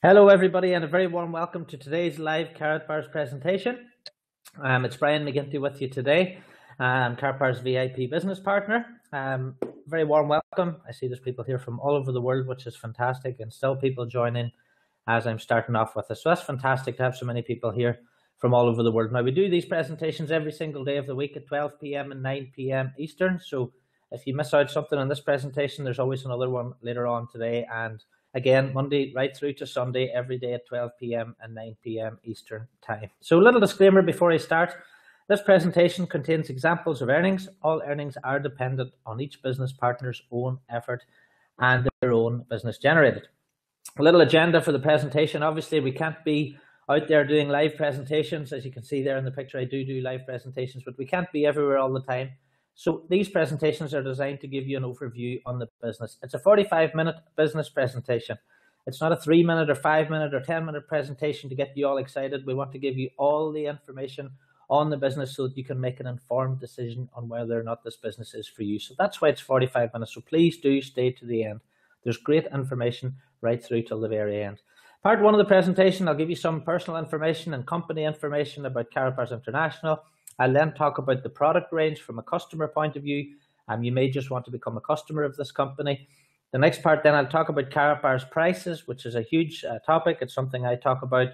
Hello, everybody, and a very warm welcome to today's live Karatbars presentation. It's Brian McGinty with you today. Karatbars VIP business partner. Very warm welcome. I see there's people here from all over the world, which is fantastic, and still people joining as I'm starting off with this. So that's fantastic to have so many people here from all over the world. Now, we do these presentations every single day of the week at 12 p.m. and 9 p.m. Eastern. So if you miss out something on this presentation, there's always another one later on today. And again, Monday right through to Sunday, every day at 12 p.m. and 9 p.m. Eastern time. So a little disclaimer before I start. This presentation contains examples of earnings. All earnings are dependent on each business partner's own effort and their own business generated. A little agenda for the presentation. Obviously, we can't be out there doing live presentations. As you can see there in the picture, I do live presentations, but we can't be everywhere all the time. So these presentations are designed to give you an overview on the business. It's a 45-minute business presentation. It's not a 3-minute or 5-minute or 10-minute presentation to get you all excited. We want to give you all the information on the business so that you can make an informed decision on whether or not this business is for you. So that's why it's 45 minutes. So please do stay to the end. There's great information right through till the very end. Part one of the presentation, I'll give you some personal information and company information about Karatbars International. I'll then talk about the product range from a customer point of view. You may just want to become a customer of this company. The next part then I'll talk about Karatbars prices, which is a huge topic. It's something I talk about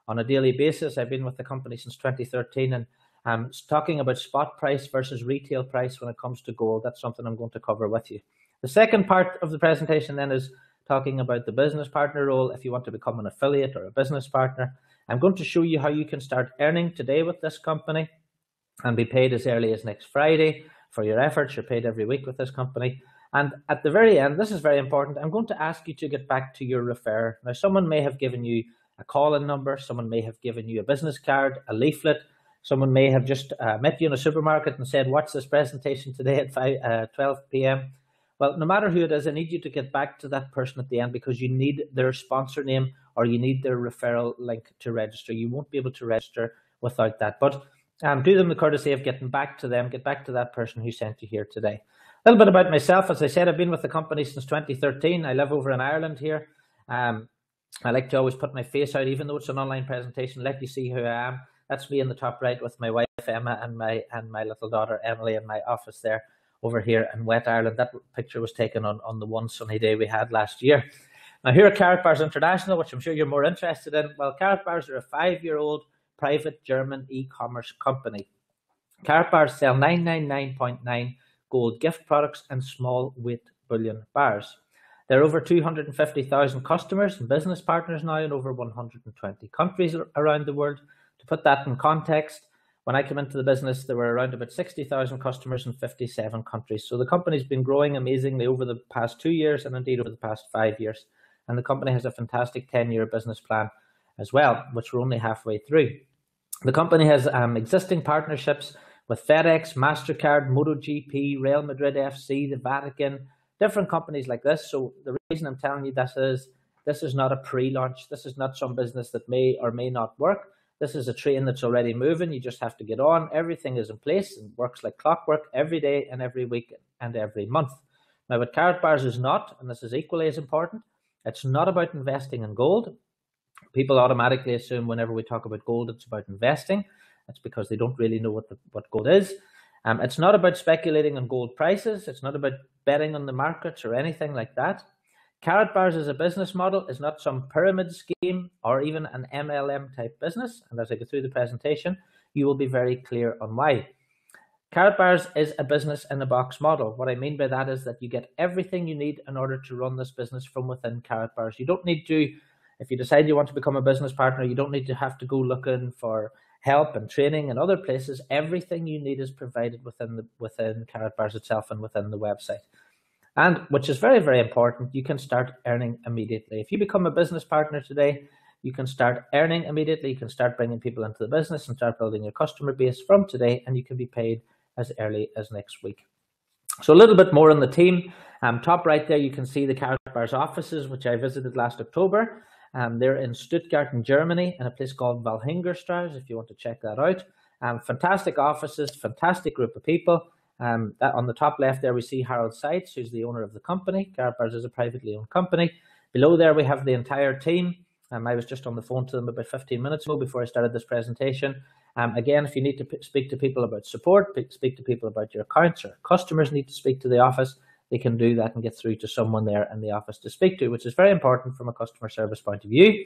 on a daily basis. I've been with the company since 2013 and I'm talking about spot price versus retail price when it comes to gold. That's something I'm going to cover with you. The second part of the presentation then is talking about the business partner role. If you want to become an affiliate or a business partner, I'm going to show you how you can start earning today with this company and be paid as early as next Friday for your efforts. You're paid every week with this company. And at the very end, this is very important, I'm going to ask you to get back to your referrer. Now, someone may have given you a call-in number, someone may have given you a business card, a leaflet, someone may have just met you in a supermarket and said, watch this presentation today at 12 p.m. Well, no matter who it is, I need you to get back to that person at the end because you need their sponsor name or you need their referral link to register. You won't be able to register without that. But do them the courtesy of getting back to them, get back to that person who sent you here today. A little bit about myself. As I said, I've been with the company since 2013. I live over in Ireland here. I like to always put my face out, even though it's an online presentation, let you see who I am. That's me in the top right with my wife, Emma, and my little daughter, Emily, in my office there over here in wet Ireland. That picture was taken on the one sunny day we had last year. Now here at Karatbars International, which I'm sure you're more interested in, well, Karatbars are a 5-year-old private German e-commerce company. Karatbars sell 999.9 gold gift products and small weight bullion bars. There are over 250,000 customers and business partners now in over 120 countries around the world. To put that in context, when I came into the business, there were around about 60,000 customers in 57 countries. So the company's been growing amazingly over the past 2 years and indeed over the past 5 years. And the company has a fantastic 10-year business plan as well, which we're only halfway through. The company has existing partnerships with FedEx, MasterCard, MotoGP, Real Madrid FC, the Vatican, different companies like this. So the reason I'm telling you this is not a pre-launch. This is not some business that may or may not work. This is a train that's already moving. You just have to get on. Everything is in place and works like clockwork every day and every week and every month. Now, what Karatbars is not, and this is equally as important, it's not about investing in gold. People automatically assume whenever we talk about gold, it's about investing. That's because they don't really know what gold is. It's not about speculating on gold prices. It's not about betting on the markets or anything like that. Karatbars as a business model is not some pyramid scheme or even an MLM type business. And as I go through the presentation, you will be very clear on why. Karatbars is a business in a box model. What I mean by that is that you get everything you need in order to run this business from within Karatbars. You don't need to, if you decide you want to become a business partner, you don't need to have to go looking for help and training in other places. Everything you need is provided within Karatbars itself and within the website. And which is very, very important, you can start earning immediately. If you become a business partner today, you can start earning immediately. You can start bringing people into the business and start building your customer base from today, and you can be paid as early as next week. So a little bit more on the team. Top right there, you can see the Karatbars offices, which I visited last October. They're in Stuttgart in Germany in a place called Walhingerstraße, if you want to check that out. Fantastic offices, fantastic group of people. That on the top left there, we see Harold Seitz, who's the owner of the company. Karatbars is a privately owned company. Below there, we have the entire team. I was just on the phone to them about 15 minutes ago before I started this presentation. Again, if you need to speak to people about support, speak to people about your accounts, or customers need to speak to the office, they can do that and get through to someone there in the office to speak to, which is very important from a customer service point of view.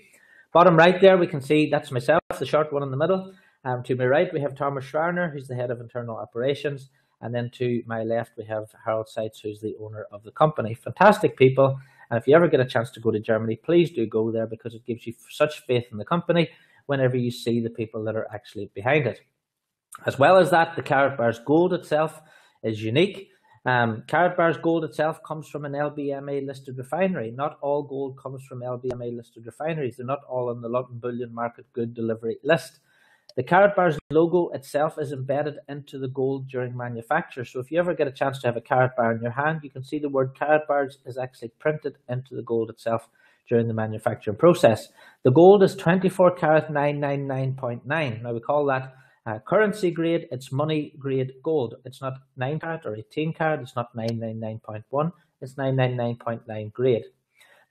Bottom right there, we can see that's myself, the short one in the middle. To my right, we have Thomas Schwerner, who's the head of internal operations. And then to my left, we have Harold Seitz, who's the owner of the company. Fantastic people. And if you ever get a chance to go to Germany, please do go there, because it gives you such faith in the company whenever you see the people that are actually behind it. As well as that, the Karatbars Gold itself is unique. Karatbars Gold itself comes from an LBMA listed refinery. Not all gold comes from LBMA listed refineries. They're not all on the London Bullion Market Good Delivery list. The Karatbars logo itself is embedded into the gold during manufacture. So if you ever get a chance to have a Karatbar in your hand, you can see the word Karatbars is actually printed into the gold itself during the manufacturing process. The gold is 24 karat 999.9. Now we call that currency grade. It's money grade gold. It's not 9 karat or 18 karat. It's not 999.1. It's 999.9 grade.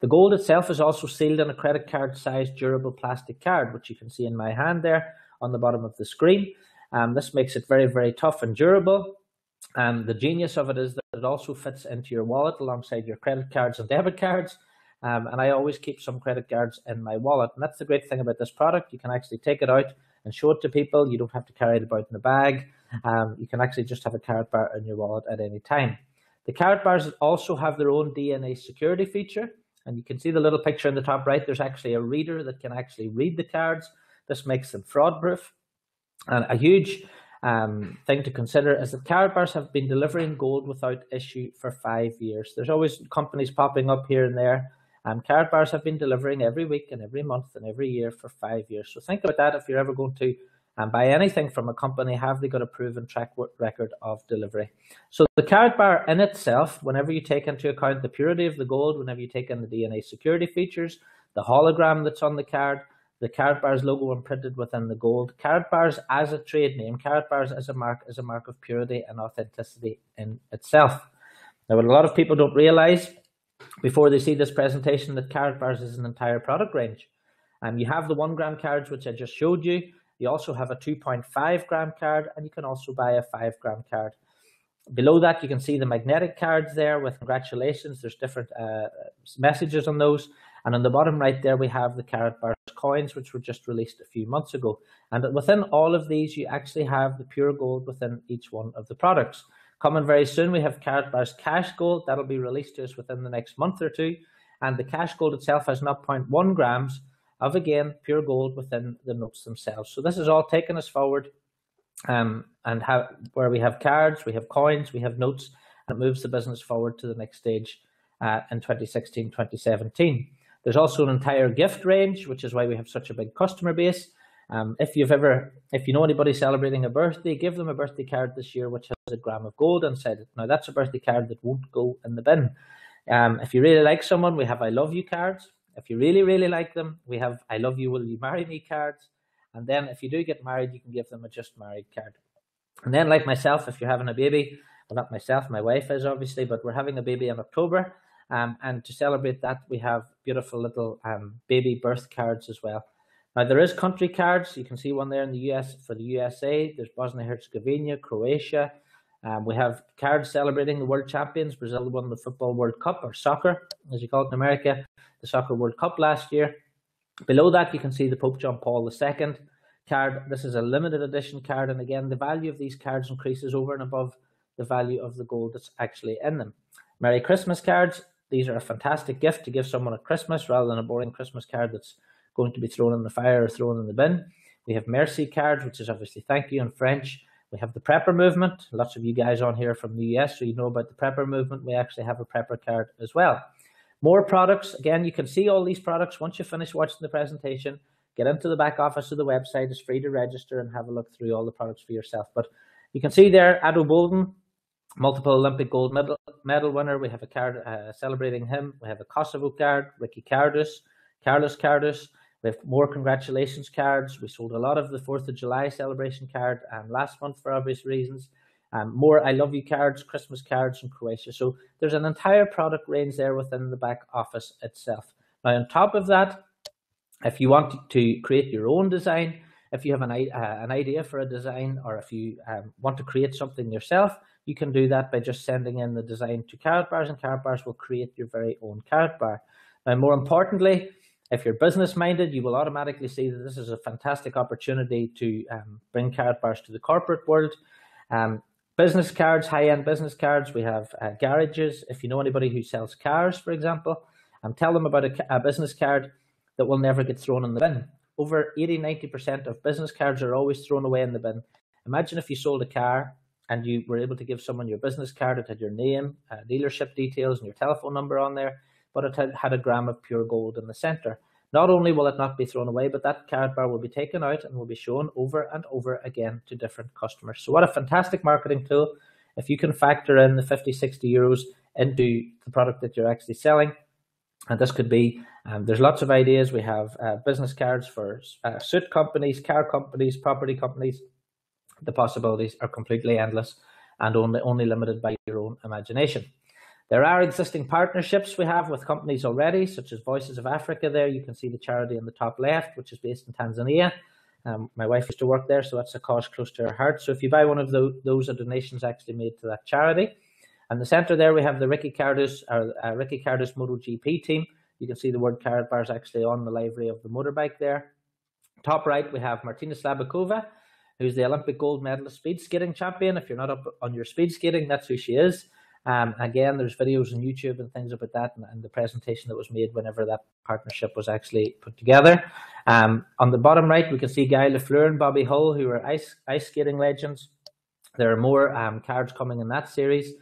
The gold itself is also sealed in a credit card sized durable plastic card, which you can see in my hand there on the bottom of the screen. This makes it very, very tough and durable. The genius of it is that it also fits into your wallet alongside your credit cards and debit cards. And I always keep some credit cards in my wallet. And that's the great thing about this product. You can actually take it out and show it to people. You don't have to carry it about in a bag. You can actually just have a Karatbar in your wallet at any time. The Karatbars also have their own DNA security feature. And you can see the little picture in the top right. There's actually a reader that can actually read the cards. This makes them fraud-proof. And a huge thing to consider is that Karatbars have been delivering gold without issue for 5 years. There's always companies popping up here and there. Karatbars have been delivering every week and every month and every year for 5 years. So think about that if you're ever going to buy anything from a company. Have they got a proven track record of delivery? So the Karatbar in itself, whenever you take into account the purity of the gold, whenever you take in the DNA security features, the hologram that's on the card, the Karatbars logo imprinted within the gold, Karatbars as a trade name, Karatbars as a mark of purity and authenticity in itself. Now, what a lot of people don't realize before they see this presentation, that Karatbars is an entire product range. You have the 1 gram cards, which I just showed you. You also have a 2.5 gram card, and you can also buy a 5 gram card. Below that, you can see the magnetic cards there with congratulations. There's different messages on those. And on the bottom right there, we have the Karatbars coins, which were just released a few months ago. And within all of these, you actually have the pure gold within each one of the products. Coming very soon, we have Karatbars Cash Gold. That'll be released to us within the next month or two. And the Cash Gold itself has 0.1 grams of, again, pure gold within the notes themselves. So this is all taking us forward, where we have cards, we have coins, we have notes, and it moves the business forward to the next stage in 2016, 2017. There's also an entire gift range, which is why we have such a big customer base. If you know anybody celebrating a birthday, give them a birthday card this year, which has a gram of gold inside it. Now, that's a birthday card that won't go in the bin. If you really like someone, we have I love you cards. If you really, really like them, we have I love you, will you marry me cards. And then if you do get married, you can give them a just married card. And then, like myself, if you're having a baby, well, not myself, my wife is obviously, but we're having a baby in October. And to celebrate that, we have beautiful little baby birth cards as well. Now, there is country cards. You can see one there in the US for the USA. There's Bosnia-Herzegovina, Croatia. We have cards celebrating the world champions. Brazil won the Football World Cup, or soccer, as you call it in America, the Soccer World Cup last year. Below that, you can see the Pope John Paul II card. This is a limited edition card. And again, the value of these cards increases over and above the value of the gold that's actually in them. Merry Christmas cards. These are a fantastic gift to give someone at Christmas rather than a boring Christmas card that's going to be thrown in the fire or thrown in the bin. We have Merci cards, which is obviously thank you in French. We have the Prepper movement. Lots of you guys on here from the US, so you know about the Prepper movement. We actually have a Prepper card as well. More products. Again, you can see all these products once you finish watching the presentation. Get into the back office of the website. It's free to register and have a look through all the products for yourself. But you can see there, Ado Bolden, multiple Olympic gold medal winner. We have a card celebrating him. We have a Kosovo card, Ricky Carlos Cardus. We have more congratulations cards. We sold a lot of the 4th of July celebration card last month for obvious reasons. More I love you cards, Christmas cards from Croatia. So there's an entire product range there within the back office itself. Now, on top of that, If you want to create your own design, if you have an idea for a design, or if you want to create something yourself, you can do that by just sending in the design to Karatbars, and Karatbars will create your very own Karatbar. Now, more importantly, if you're business minded, you will automatically see that this is a fantastic opportunity to bring Karatbars to the corporate world. Business cards, high-end business cards. We have garages. If you know anybody who sells cars, for example, tell them about a business card that will never get thrown in the bin. Over 80-90% of business cards are always thrown away in the bin. Imagine if you sold a car and you were able to give someone your business card. It had your name, dealership details, and your telephone number on there, but it had a gram of pure gold in the center. Not only will it not be thrown away, but that Karatbar will be taken out and will be shown over and over again to different customers. So what a fantastic marketing tool. If you can factor in the 50-60 euros into the product that you're actually selling, and this could be, there's lots of ideas. We have business cards for suit companies, car companies, property companies. The possibilities are completely endless and only limited by your own imagination. There are existing partnerships we have with companies already, such as Voices of Africa. There you can see the charity in the top left, which is based in Tanzania. My wife used to work there, so that's a cause close to her heart. So if you buy one of those, a donation is actually made to that charity. In the center there, we have the Ricky Cardus MotoGP team. You can see the word Karatbars actually on the livery of the motorbike there. Top right, we have Martina Slabakova, who's the Olympic gold medalist speed skating champion. If you're not up on your speed skating, that's who she is. Again, there's videos on YouTube and things about that, and the presentation that was made whenever that partnership was actually put together. On the bottom right, we can see Guy Lafleur and Bobby Hull, who are ice skating legends. There are more cards coming in that series.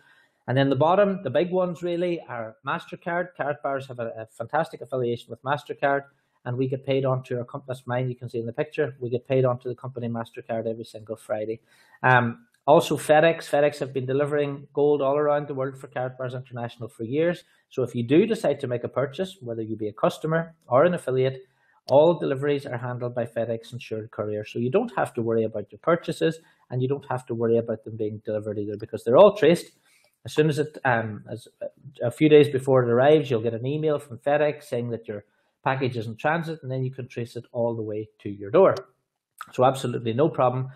And then the bottom, the big ones really are MasterCard. Karatbars have a fantastic affiliation with MasterCard, and we get paid onto our company. That's mine, you can see in the picture. We get paid onto the company MasterCard every single Friday. Also FedEx. FedEx have been delivering gold all around the world for Karatbars International for years. So if you do decide to make a purchase, whether you be a customer or an affiliate, all deliveries are handled by FedEx insured courier. So you don't have to worry about your purchases, and you don't have to worry about them being delivered either, because they're all traced. As soon as as a few days before it arrives, you'll get an email from FedEx saying that your package is in transit, and then you can trace it all the way to your door. So absolutely no problem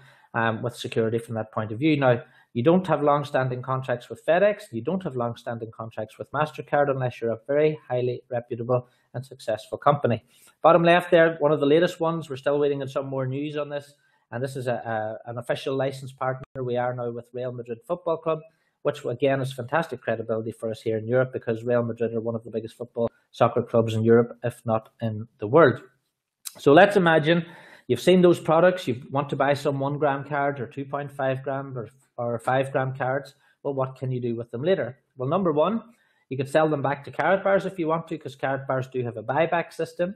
with security from that point of view. Now, you don't have long-standing contracts with FedEx. You don't have long-standing contracts with MasterCard unless you're a very highly reputable and successful company. Bottom left there, one of the latest ones. We're still waiting on some more news on this, and this is an official licensed partner we are now with Real Madrid Football Club, which again is fantastic credibility for us here in Europe, because Real Madrid are one of the biggest soccer clubs in Europe, if not in the world. So let's imagine you've seen those products, you want to buy some 1 gram cards or 2.5 gram or 5 gram cards. Well, what can you do with them later? Well, number one, you could sell them back to Karatbars if you want to, because Karatbars do have a buyback system.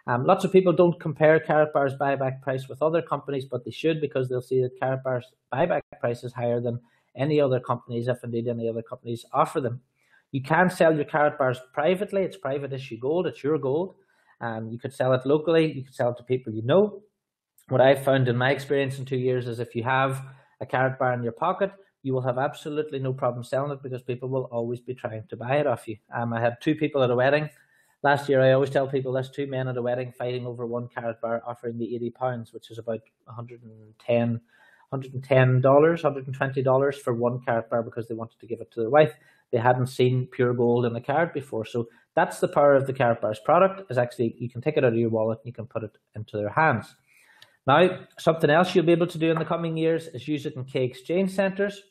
Lots of people don't compare Karatbars buyback price with other companies, but they should, because they'll see that Karatbars buyback price is higher than any other companies, if indeed any other companies offer them. You can sell your Karatbars privately. It's private issue gold. It's your gold. You could sell it locally. You could sell it to people you know. What I've found in my experience in 2 years is if you have a Karatbar in your pocket, you will have absolutely no problem selling it, because people will always be trying to buy it off you. I had 2 people at a wedding last year. I always tell people this: 2 men at a wedding fighting over 1 Karatbar, offering me £80, which is about $120 for 1 Karatbar, because they wanted to give it to their wife. They hadn't seen pure gold in a card before. So that's the power of the Karatbars product, is actually you can take it out of your wallet and you can put it into their hands. Now, something else you'll be able to do in the coming years is use it in key exchange centres.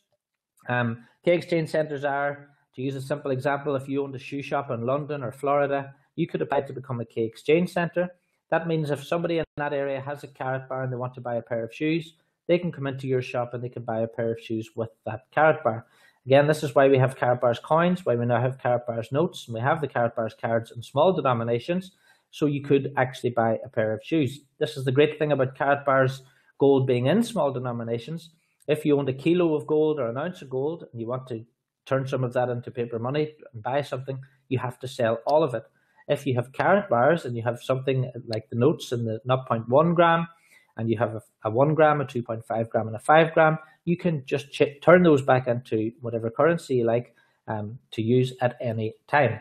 Key exchange centres are, to use a simple example, if you owned a shoe shop in London or Florida, you could apply to become a key exchange centre. That means if somebody in that area has a Karatbar and they want to buy a pair of shoes, they can come into your shop and they can buy a pair of shoes with that Karatbar. Again, this is why we have Karatbars coins, why we now have Karatbars notes, and we have the Karatbars cards in small denominations, so you could actually buy a pair of shoes. This is the great thing about Karatbars gold being in small denominations. If you owned a kilo of gold or an ounce of gold and you want to turn some of that into paper money and buy something, you have to sell all of it. If you have Karatbars and you have something like the notes in the 0.1 gram, and you have a 1 gram, a 2.5 gram, and a 5 gram, you can just turn those back into whatever currency you like to use at any time.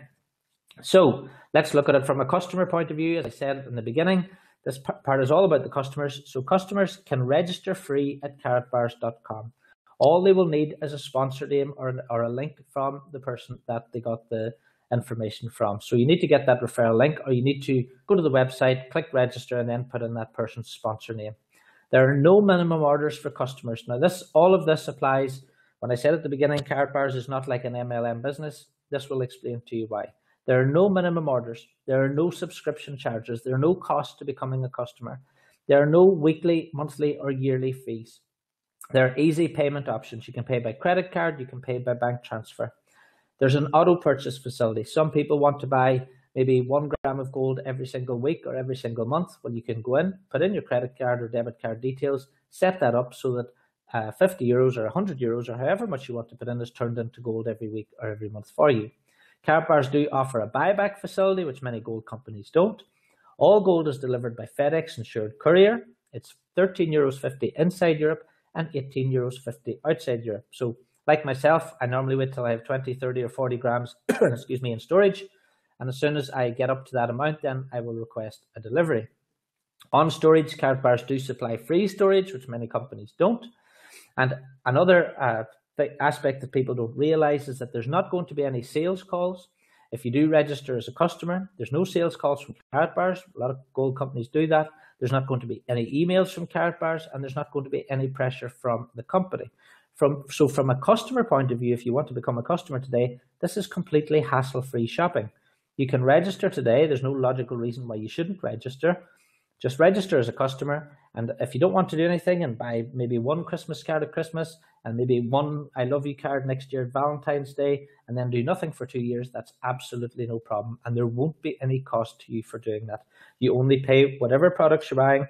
So let's look at it from a customer point of view. As I said in the beginning, this part is all about the customers. So customers can register free at karatbars.com. All they will need is a sponsor name or a link from the person that they got the information from. So you need to get that referral link, or you need to go to the website, click register, and then put in that person's sponsor name. There are no minimum orders for customers. Now, all of this applies. When I said at the beginning, Karatbars is not like an MLM business. This will explain to you why. There are no minimum orders. There are no subscription charges. There are no costs to becoming a customer. There are no weekly, monthly, or yearly fees. There are easy payment options. You can pay by credit card. You can pay by bank transfer. There's an auto purchase facility. Some people want to buy maybe 1 gram of gold every single week or every single month. Well, you can go in, put in your credit card or debit card details, set that up so that 50 euros or 100 euros or however much you want to put in is turned into gold every week or every month for you. Karatbars do offer a buyback facility, which many gold companies don't. All gold is delivered by FedEx insured courier. It's €13.50 inside Europe and €18.50 outside Europe. So like myself, I normally wait till I have 20, 30 or 40 grams excuse me, in storage. And as soon as I get up to that amount, then I will request a delivery. On storage, Karatbars do supply free storage, which many companies don't. And another aspect that people don't realize is that there's not going to be any sales calls. If you do register as a customer, there's no sales calls from Karatbars. A lot of gold companies do that. There's not going to be any emails from Karatbars, and there's not going to be any pressure from the company. So from a customer point of view, if you want to become a customer today, this is completely hassle-free shopping. You can register today. There's no logical reason why you shouldn't register. Just register as a customer, and if you don't want to do anything and buy maybe one Christmas card at Christmas and maybe one I love you card next year at Valentine's Day and then do nothing for 2 years, that's absolutely no problem, and there won't be any cost to you for doing that. You only pay whatever products you're buying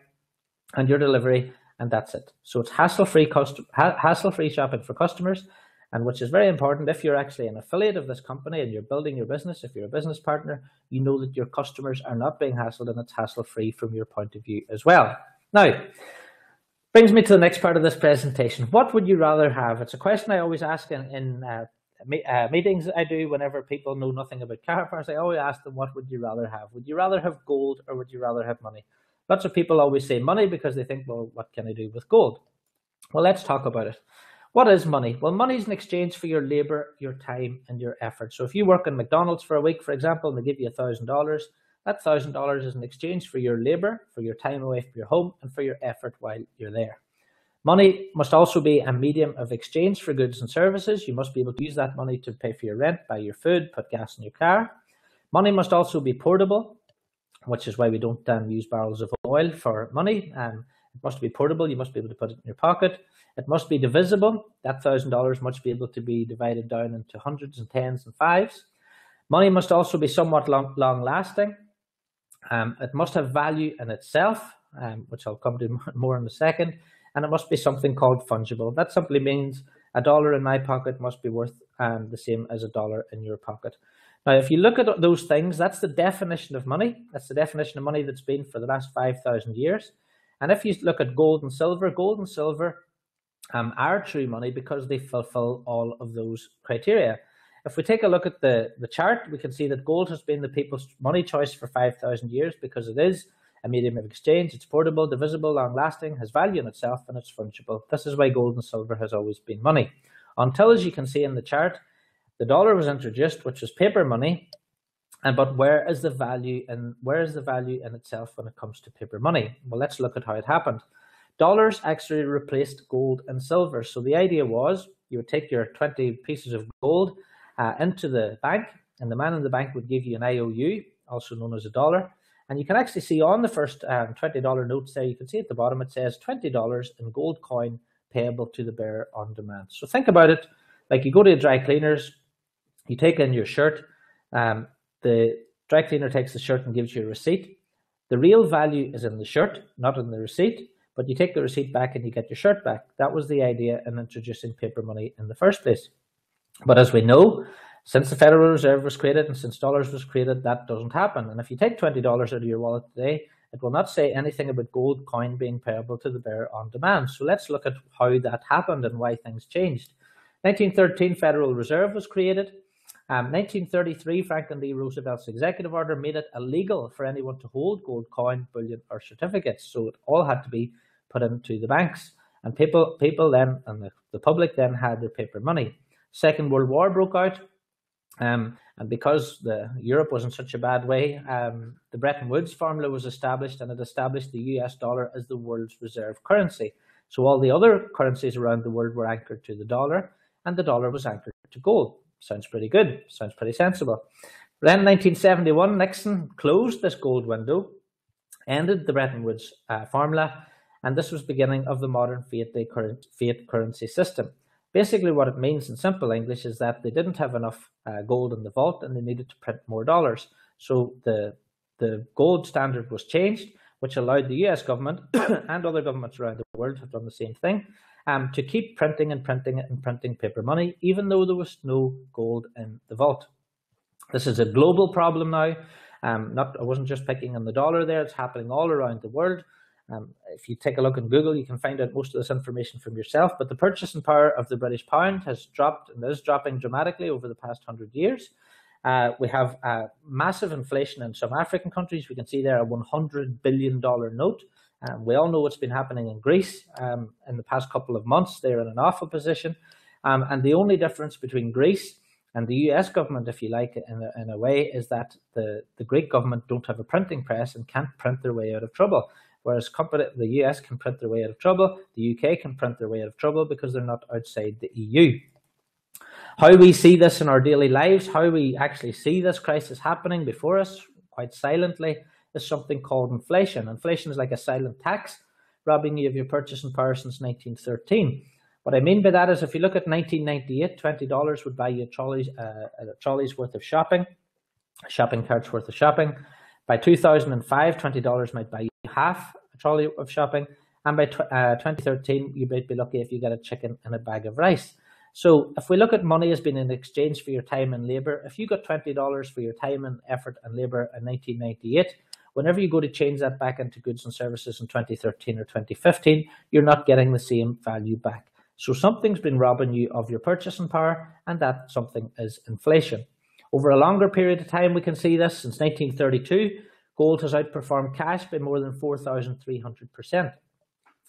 and your delivery, and that's it. So it's hassle-free shopping for customers, and which is very important. If you're actually an affiliate of this company and you're building your business, if you're a business partner, you know that your customers are not being hassled, and it's hassle-free from your point of view as well. Now, brings me to the next part of this presentation. What would you rather have? It's a question I always ask in meetings I do whenever people know nothing about Karatbars. I always ask them, what would you rather have? Would you rather have gold or would you rather have money? Lots of people always say money because they think, well, what can I do with gold? Well, let's talk about it. What is money? Well, money is an exchange for your labor, your time, and your effort. So if you work in McDonald's for a week, for example, and they give you $1,000, that $1,000 is an exchange for your labor, for your time away from your home, and for your effort while you're there. Money must also be a medium of exchange for goods and services. You must be able to use that money to pay for your rent, buy your food, put gas in your car. Money must also be portable, which is why we don't use barrels of oil for money. It must be portable. You must be able to put it in your pocket. It must be divisible. That $1,000 must be able to be divided down into hundreds and tens and fives. Money must also be somewhat long-lasting. It must have value in itself, which I'll come to more in a second. And it must be something called fungible. That simply means $1 in my pocket must be worth the same as $1 in your pocket. Now, if you look at those things, that's the definition of money. That's the definition of money that's been for the last 5,000 years. And if you look at gold and silver are true money because they fulfill all of those criteria. If we take a look at the chart, we can see that gold has been the people's money choice for 5,000 years because it is a medium of exchange. It's portable, divisible, long-lasting, has value in itself, and it's fungible. This is why gold and silver has always been money. Until, as you can see in the chart, the dollar was introduced, which was paper money. But where is the value in itself when it comes to paper money? Well, let's look at how it happened. Dollars actually replaced gold and silver. So the idea was you would take your 20 pieces of gold into the bank, and the man in the bank would give you an IOU, also known as a dollar. And you can actually see on the first $20 notes there, you can see at the bottom it says $20 in gold coin payable to the bearer on demand. So think about it like you go to a dry cleaners, you take in your shirt, the dry cleaner takes the shirt and gives you a receipt. The real value is in the shirt, not in the receipt, but you take the receipt back and you get your shirt back. That was the idea in introducing paper money in the first place. But as we know, since the Federal Reserve was created and since dollars was created, that doesn't happen. And if you take $20 out of your wallet today, it will not say anything about gold coin being payable to the bearer on demand. So let's look at how that happened and why things changed. 1913 Federal Reserve was created. 1933, Franklin D. Roosevelt's executive order made it illegal for anyone to hold gold coin, bullion, or certificates. So it all had to be put into the banks. And people then, and the public then had their paper money. Second World War broke out. And because Europe was in such a bad way, the Bretton Woods formula was established, and it established the US dollar as the world's reserve currency. So all the other currencies around the world were anchored to the dollar, and the dollar was anchored to gold. Sounds pretty good. Sounds pretty sensible. Then in 1971, Nixon closed this gold window, ended the Bretton Woods formula, and this was the beginning of the modern fiat currency system. Basically, what it means in simple English is that they didn't have enough gold in the vault, and they needed to print more dollars. So the gold standard was changed, which allowed the US government and other governments around the world have done the same thing, to keep printing and printing and printing paper money, even though there was no gold in the vault. This is a global problem now. I wasn't just picking on the dollar there, it's happening all around the world. If you take a look in Google, you can find out most of this information from yourself, but the purchasing power of the British pound has dropped and is dropping dramatically over the past 100 years. We have massive inflation in some African countries. We can see there a $100 billion note. We all know what's been happening in Greece in the past couple of months. They're in an awful position. And the only difference between Greece and the US government, if you like, in a way, is that the Greek government don't have a printing press and can't print their way out of trouble. Whereas the US can print their way out of trouble, the UK can print their way out of trouble because they're not outside the EU. How we see this in our daily lives, how we actually see this crisis happening before us, quite silently, is something called inflation. Inflation is like a silent tax, robbing you of your purchasing power since 1913. What I mean by that is if you look at 1998, $20 would buy you a trolley's worth of shopping cart's worth of shopping. By 2005, $20 might buy you half a trolley of shopping, and by 2013, you might be lucky if you get a chicken and a bag of rice. So if we look at money as being in exchange for your time and labor, if you got $20 for your time and effort and labor in 1998, whenever you go to change that back into goods and services in 2013 or 2015, you're not getting the same value back. So something's been robbing you of your purchasing power, and that something is inflation. Over a longer period of time, we can see this. Since 1932, gold has outperformed cash by more than 4,300%.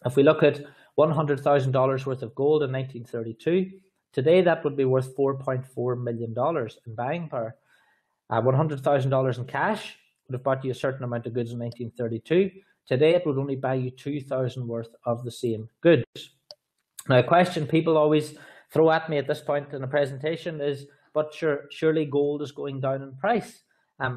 If we look at $100,000 worth of gold in 1932, today that would be worth $4.4 million in buying power. $100,000 in cash would have bought you a certain amount of goods in 1932. Today it would only buy you 2,000 worth of the same goods. Now, a question people always throw at me at this point in a presentation is, but surely gold is going down in price.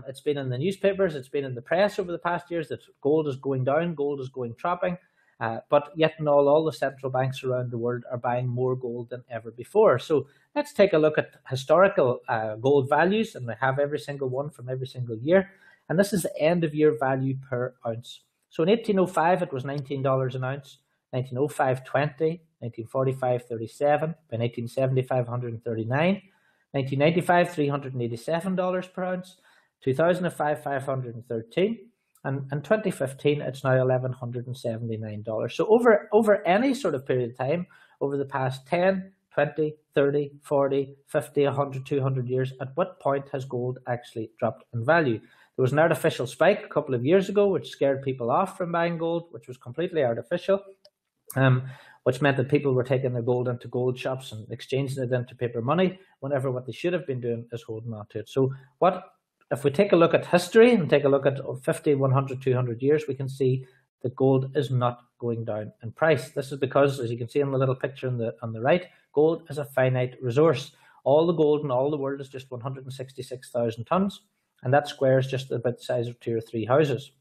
It's been in the newspapers, it's been in the press over the past years that gold is going down, gold is going dropping, but yet and all the central banks around the world are buying more gold than ever before. So let's take a look at historical gold values, and I have every single one from every single year. And this is the end of year value per ounce. So in 1805, it was $19 an ounce, 1905, 20, 1945, 37, by 1975, 139, 1995, $387 per ounce, 2005, 513, and in 2015, it's now $1,179. So over any sort of period of time, over the past 10, 20, 30, 40, 50, 100, 200 years, at what point has gold actually dropped in value? There was an artificial spike a couple of years ago, which scared people off from buying gold, which was completely artificial, which meant that people were taking their gold into gold shops and exchanging it into paper money, whenever what they should have been doing is holding on to it. So if we take a look at history and take a look at 50, 100, 200 years, we can see that gold is not going down in price. This is because, as you can see in the little picture on the right, gold is a finite resource. All the gold in all the world is just 166,000 tons, and that squares just about the size of 2 or 3 houses.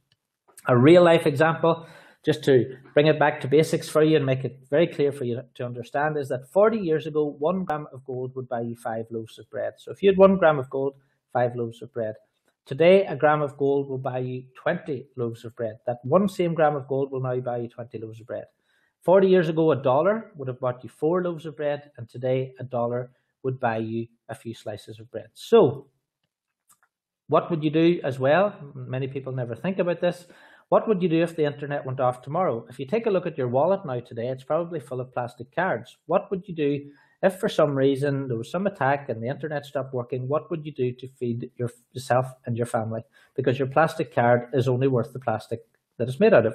A real life example, just to bring it back to basics for you and make it very clear for you to understand, is that 40 years ago, 1 gram of gold would buy you 5 loaves of bread. So if you had 1 gram of gold, 5 loaves of bread. Today, a gram of gold will buy you 20 loaves of bread. That one same gram of gold will now buy you 20 loaves of bread. 40 years ago, $1 would have bought you 4 loaves of bread, and today $1 would buy you a few slices of bread. So what would you do as well? Many people never think about this. What would you do if the internet went off tomorrow? If you take a look at your wallet now today, it's probably full of plastic cards. What would you do If for some reason there was some attack and the internet stopped working, what would you do to feed yourself and your family? Because your plastic card is only worth the plastic that it's made out of.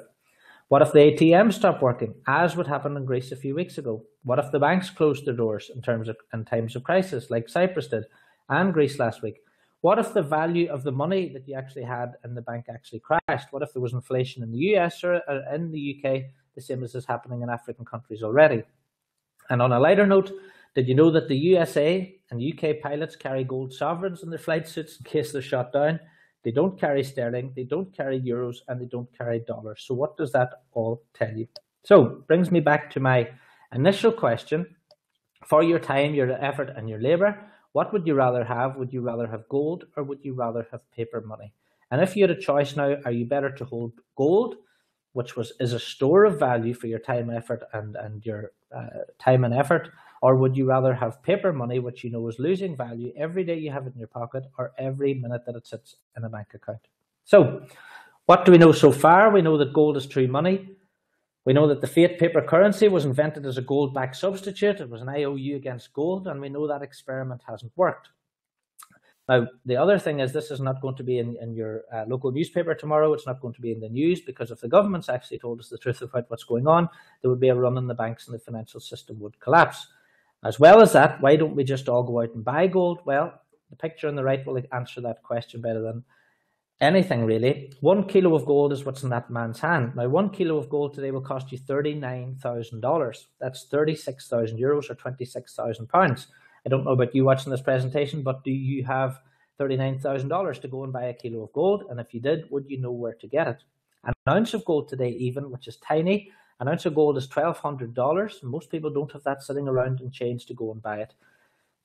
What if the ATM stopped working, as would happen in Greece a few weeks ago? What if the banks closed their doors in times of crisis, like Cyprus did and Greece last week? What if the value of the money that you actually had in the bank actually crashed? What if there was inflation in the US or in the UK, the same as is happening in African countries already? And on a lighter note, did you know that the USA and UK pilots carry gold sovereigns in their flight suits in case they're shot down? They don't carry sterling, they don't carry euros, and they don't carry dollars. So what does that all tell you? So brings me back to my initial question. For your time, your effort, and your labor, what would you rather have? Would you rather have gold, or would you rather have paper money? And if you had a choice now, are you better to hold gold, which is a store of value for your time, effort, and your time and effort, or would you rather have paper money, which you know is losing value every day you have it in your pocket or every minute that it sits in a bank account? So what do we know so far? We know that gold is true money. We know that the fiat paper currency was invented as a gold-backed substitute. It was an IOU against gold, and we know that experiment hasn't worked. Now, the other thing is this is not going to be in your local newspaper tomorrow. It's not going to be in the news, because if the government's actually told us the truth about what's going on, there would be a run on the banks and the financial system would collapse. As well as that, why don't we just all go out and buy gold? Well, the picture on the right will answer that question better than anything, really. 1 kilo of gold is what's in that man's hand. Now, 1 kilo of gold today will cost you $39,000. That's 36,000 euros or 26,000 pounds. I don't know about you watching this presentation, but do you have $39,000 to go and buy a kilo of gold? And if you did, would you know where to get it? An ounce of gold today, even, which is tiny, an ounce of gold is $1,200. Most people don't have that sitting around in change to go and buy it.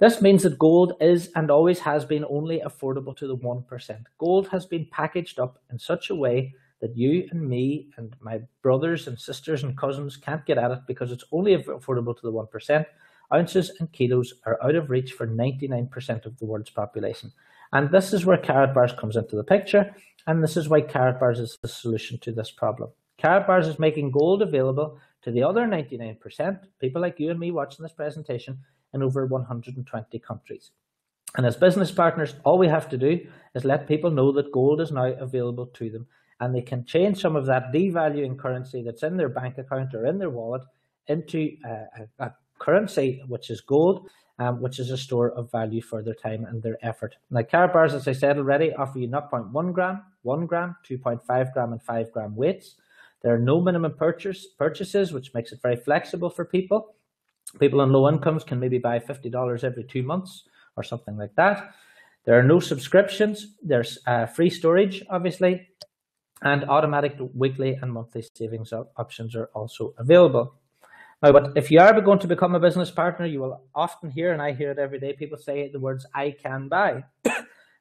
This means that gold is and always has been only affordable to the 1%. Gold has been packaged up in such a way that you and me and my brothers and sisters and cousins can't get at it, because it's only affordable to the 1%. Ounces and kilos are out of reach for 99% of the world's population. And this is where Karatbars comes into the picture, and this is why Karatbars is the solution to this problem. Karatbars is making gold available to the other 99%, people like you and me watching this presentation, in over 120 countries. And as business partners, all we have to do is let people know that gold is now available to them, and they can change some of that devaluing currency that's in their bank account or in their wallet into a currency, which is gold, which is a store of value for their time and their effort. Now, Karatbars, as I said already, offer you 0.1 gram, 1 gram, 2.5 gram, and 5 gram weights. There are no minimum purchases, which makes it very flexible for people. People on low incomes can maybe buy $50 every 2 months or something like that. There are no subscriptions. There's free storage, obviously, and automatic weekly and monthly savings options are also available. Now, but if you are going to become a business partner, you will often hear, and I hear it every day, people say the words, "I can buy."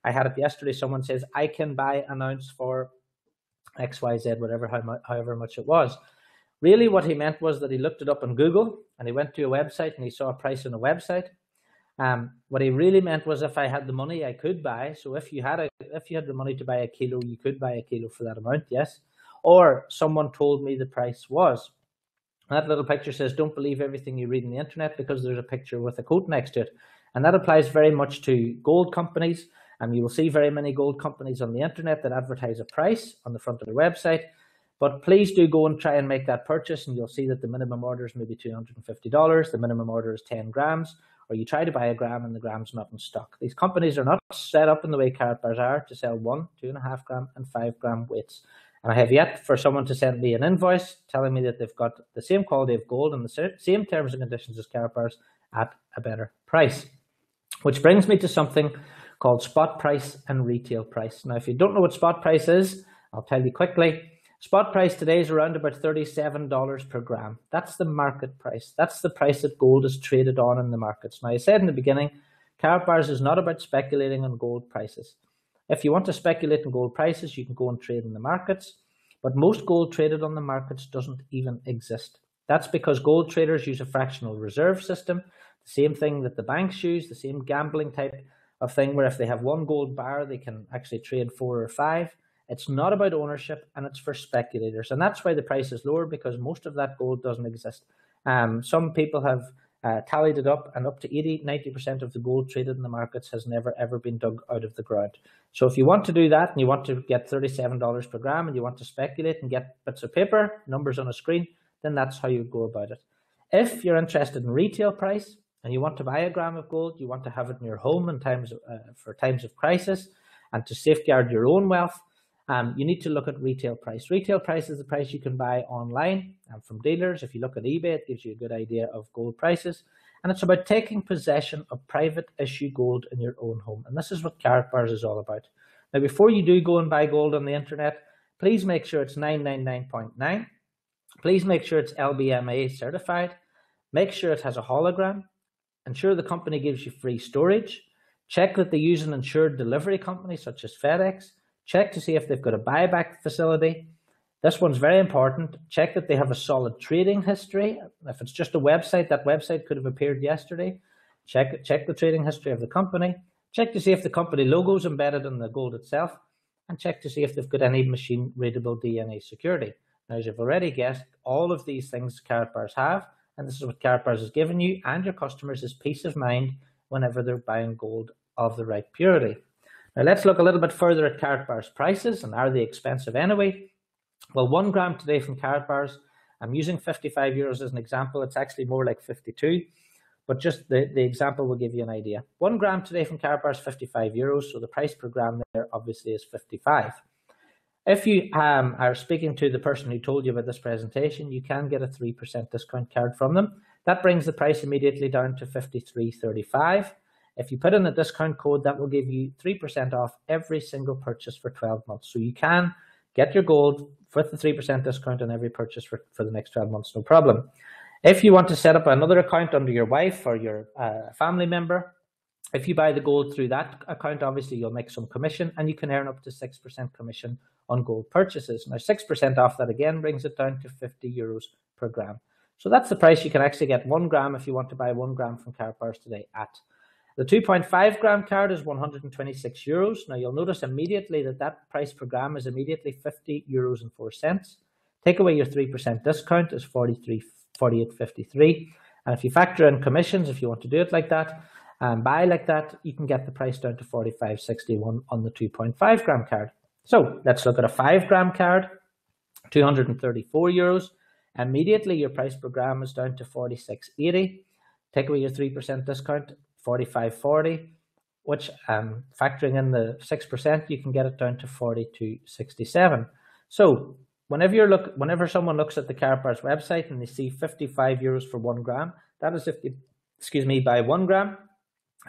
I had it yesterday. Someone says, "I can buy an ounce for XYZ, whatever, however much it was." Really, what he meant was that he looked it up on Google and he went to a website and he saw a price on a website. What he really meant was, if I had the money, I could buy. So if you had the money to buy a kilo, you could buy a kilo for that amount, yes. Or someone told me the price was. That little picture says, "Don't believe everything you read on the internet," because there's a picture with a quote next to it. And that applies very much to gold companies. And you will see very many gold companies on the internet that advertise a price on the front of their website. But please do go and try and make that purchase, and you'll see that the minimum order is maybe $250. The minimum order is 10 grams, or you try to buy a gram and the gram's not in stock. These companies are not set up in the way Karatbars are to sell 1, 2.5 gram, and 5 gram weights. And I have yet for someone to send me an invoice telling me that they've got the same quality of gold and the same terms and conditions as Karatbars at a better price. Which brings me to something called spot price and retail price. Now, if you don't know what spot price is, I'll tell you quickly. Spot price today is around about $37 per gram. That's the market price. That's the price that gold is traded on in the markets. Now, I said in the beginning, Karatbars is not about speculating on gold prices. If you want to speculate on gold prices, you can go and trade in the markets. But most gold traded on the markets doesn't even exist. That's because gold traders use a fractional reserve system, the same thing that the banks use, the same gambling type of thing, where if they have 1 gold bar, they can actually trade 4 or 5. It's not about ownership, and it's for speculators. And that's why the price is lower, because most of that gold doesn't exist. Some people have tallied it up, and up to 80-90% of the gold traded in the markets has never ever been dug out of the ground. So if you want to do that and you want to get $37 per gram and you want to speculate and get bits of paper, numbers on a screen, then that's how you go about it. If you're interested in retail price and you want to buy a gram of gold, you want to have it in your home in for times of crisis and to safeguard your own wealth, you need to look at retail price. Retail price is the price you can buy online and from dealers. If you look at eBay, it gives you a good idea of gold prices. And it's about taking possession of private issue gold in your own home. And this is what Karatbars is all about. Now, before you do go and buy gold on the internet, please make sure it's 999.9. Please make sure it's LBMA certified. Make sure it has a hologram. Ensure the company gives you free storage. Check that they use an insured delivery company such as FedEx. Check to see if they've got a buyback facility. This one's very important. Check that they have a solid trading history. If it's just a website, that website could have appeared yesterday. Check the trading history of the company. Check to see if the company logo is embedded in the gold itself. And check to see if they've got any machine-readable DNA security. Now, as you've already guessed, all of these things Karatbars have, and this is what Karatbars has given you and your customers is peace of mind whenever they're buying gold of the right purity. Now, let's look a little bit further at Karatbars prices, and are they expensive anyway? Well, 1 gram today from Karatbars, I'm using 55 euros as an example. It's actually more like 52, but just the example will give you an idea. 1 gram today from Karatbars, 55 euros, so the price per gram there obviously is 55. If you are speaking to the person who told you about this presentation, you can get a 3% discount card from them. That brings the price immediately down to 53.35. If you put in a discount code, that will give you 3% off every single purchase for 12 months. So you can get your gold with the 3% discount on every purchase for the next 12 months, no problem. If you want to set up another account under your wife or your family member, if you buy the gold through that account, obviously you'll make some commission and you can earn up to 6% commission on gold purchases. Now 6% off that again brings it down to 50 euros per gram. So that's the price you can actually get 1 gram if you want to buy 1 gram from Karatbars today at. The 2.5 gram card is 126 euros. Now you'll notice immediately that price per gram is immediately 50 euros and 4 cents. Take away your 3% discount is 48.53. And if you factor in commissions, if you want to do it like that, and buy like that, you can get the price down to 45.61 on the 2.5 gram card. So let's look at a 5 gram card, 234 euros. Immediately your price per gram is down to 46.80. Take away your 3% discount, 45.40, which factoring in the 6%, you can get it down to 42.67. So whenever someone looks at the Karatbars website and they see 55 euros for 1 gram, that is if they buy 1 gram.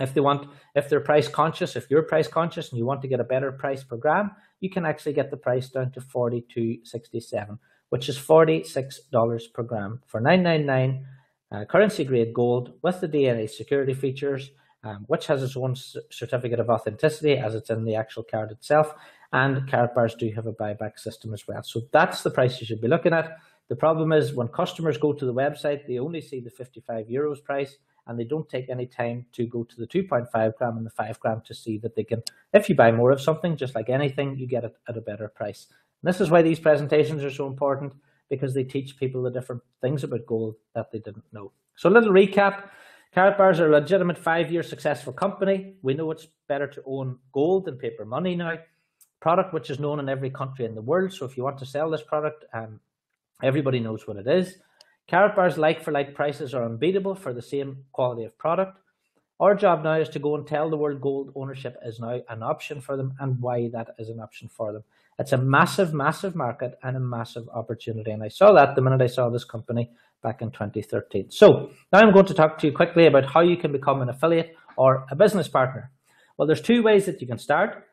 If they're price conscious, if you're price conscious and you want to get a better price per gram, you can actually get the price down to 42.67, which is $46 per gram for 999 currency grade gold with the DNA security features, which has its own certificate of authenticity as it's in the actual card itself. And Karatbars do have a buyback system as well. So that's the price you should be looking at. The problem is when customers go to the website, they only see the 55 euros price and they don't take any time to go to the 2.5 gram and the 5 gram to see that they can, if you buy more of something, just like anything, you get it at a better price. And this is why these presentations are so important, because they teach people the different things about gold that they didn't know. So a little recap. Karatbars are a legitimate 5-year successful company. We know it's better to own gold than paper money now. Product which is known in every country in the world. So if you want to sell this product, everybody knows what it is. Karatbars like-for-like prices are unbeatable for the same quality of product. Our job now is to go and tell the world gold ownership is now an option for them and why that is an option for them. It's a massive, massive market and a massive opportunity. And I saw that the minute I saw this company back in 2013. So now I'm going to talk to you quickly about how you can become an affiliate or a business partner. Well, there's 2 ways that you can start.